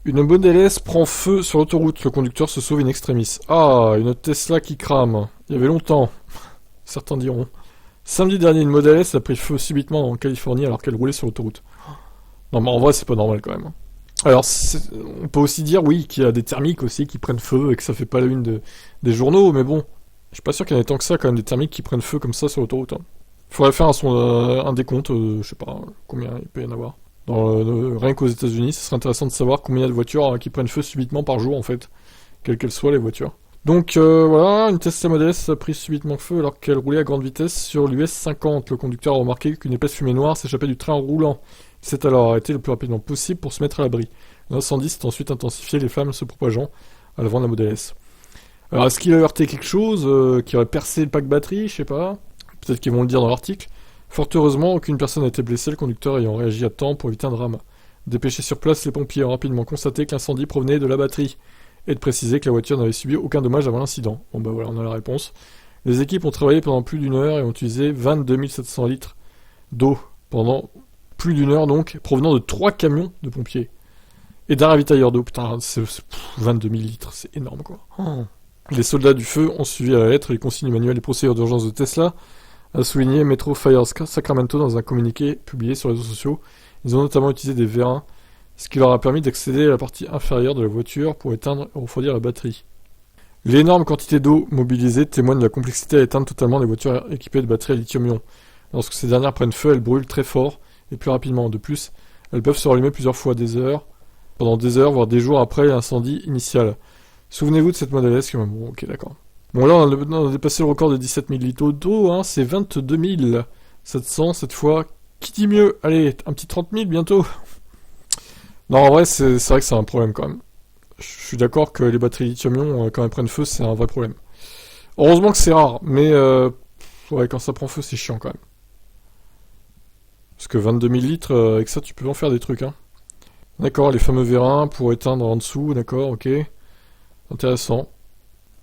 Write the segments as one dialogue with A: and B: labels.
A: Une Model S prend feu sur l'autoroute, le conducteur se sauve in extremis. Ah, une Tesla qui crame. Il y avait longtemps, certains diront. Samedi dernier, une Model S a pris feu subitement en Californie alors qu'elle roulait sur l'autoroute. Non mais en vrai c'est pas normal quand même. Alors on peut aussi dire oui qu'il y a des thermiques aussi qui prennent feu et que ça fait pas la une des journaux, mais bon, je suis pas sûr qu'il y en ait tant que ça quand même des thermiques qui prennent feu comme ça sur l'autoroute. Hein. Faudrait faire un décompte, je sais pas combien il peut y en avoir. Rien qu'aux États-Unis, ce serait intéressant de savoir combien il y a de voitures qui prennent feu subitement par jour en fait, quelles qu'elles soient les voitures. Donc voilà, une Tesla Model S a pris subitement feu alors qu'elle roulait à grande vitesse sur l'US 50. Le conducteur a remarqué qu'une épaisse fumée noire s'échappait du train roulant. Il s'est alors arrêté le plus rapidement possible pour se mettre à l'abri. L'incendie s'est ensuite intensifié, les flammes se propageant à l'avant de la Model S. Alors est-ce qu'il a heurté quelque chose qui aurait percé le pack batterie, je sais pas. Peut-être qu'ils vont le dire dans l'article. Fort heureusement, aucune personne n'a été blessée, le conducteur ayant réagi à temps pour éviter un drame. Dépêchés sur place, les pompiers ont rapidement constaté que l'incendie provenait de la batterie, et de préciser que la voiture n'avait subi aucun dommage avant l'incident. Bon bah voilà, on a la réponse. Les équipes ont travaillé pendant plus d'une heure et ont utilisé 22 700 litres d'eau pendant plus d'une heure donc, provenant de 3 camions de pompiers. Et d'un ravitailleur d'eau. Putain, 22 000 litres, c'est énorme quoi. Oh. Les soldats du feu ont suivi à la lettre les consignes manuelles et procédures d'urgence de Tesla, a souligné Metro Fires Sacramento dans un communiqué publié sur les réseaux sociaux. Ils ont notamment utilisé des vérins, ce qui leur a permis d'accéder à la partie inférieure de la voiture pour éteindre et refroidir la batterie. L'énorme quantité d'eau mobilisée témoigne de la complexité à éteindre totalement les voitures équipées de batteries à lithium-ion. Lorsque ces dernières prennent feu, elles brûlent très fort et plus rapidement. De plus, elles peuvent se rallumer plusieurs fois pendant des heures, voire des jours après l'incendie initial. Souvenez-vous de cette Model S. Bon, ok, d'accord. Bon, là, on a dépassé le record de 17 000 litres d'eau, hein, c'est 22 700 cette fois. Qui dit mieux? Allez, un petit 30 000 bientôt. Non, en vrai, c'est vrai que c'est un problème quand même. Je suis d'accord que les batteries lithium-ion, quand elles prennent feu, c'est un vrai problème. Heureusement que c'est rare, mais ouais, quand ça prend feu, c'est chiant quand même. Parce que 22 000 litres, avec ça, tu peux en faire des trucs, hein. D'accord, les fameux vérins pour éteindre en dessous, d'accord, ok. Intéressant.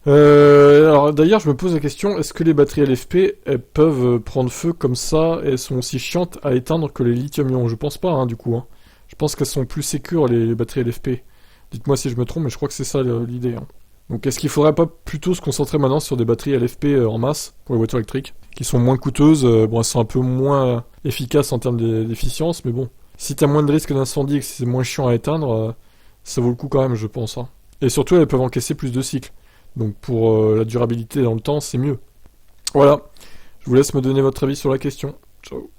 A: Alors d'ailleurs, je me pose la question, est-ce que les batteries LFP, elles peuvent prendre feu comme ça, et elles sont aussi chiantes à éteindre que les lithium-ion? Je pense pas, hein, du coup. Hein. Je pense qu'elles sont plus sécures, les batteries LFP. Dites-moi si je me trompe, mais je crois que c'est ça l'idée. Hein. Donc est-ce qu'il faudrait pas plutôt se concentrer maintenant sur des batteries LFP en masse, pour les voitures électriques, qui sont moins coûteuses, bon, elles sont un peu moins efficaces en termes d'efficience, mais bon. Si t'as moins de risques d'incendie et que c'est moins chiant à éteindre, ça vaut le coup quand même, je pense. Hein. Et surtout, elles peuvent encaisser plus de cycles. Donc pour la durabilité dans le temps, c'est mieux. Voilà. Je vous laisse me donner votre avis sur la question. Ciao.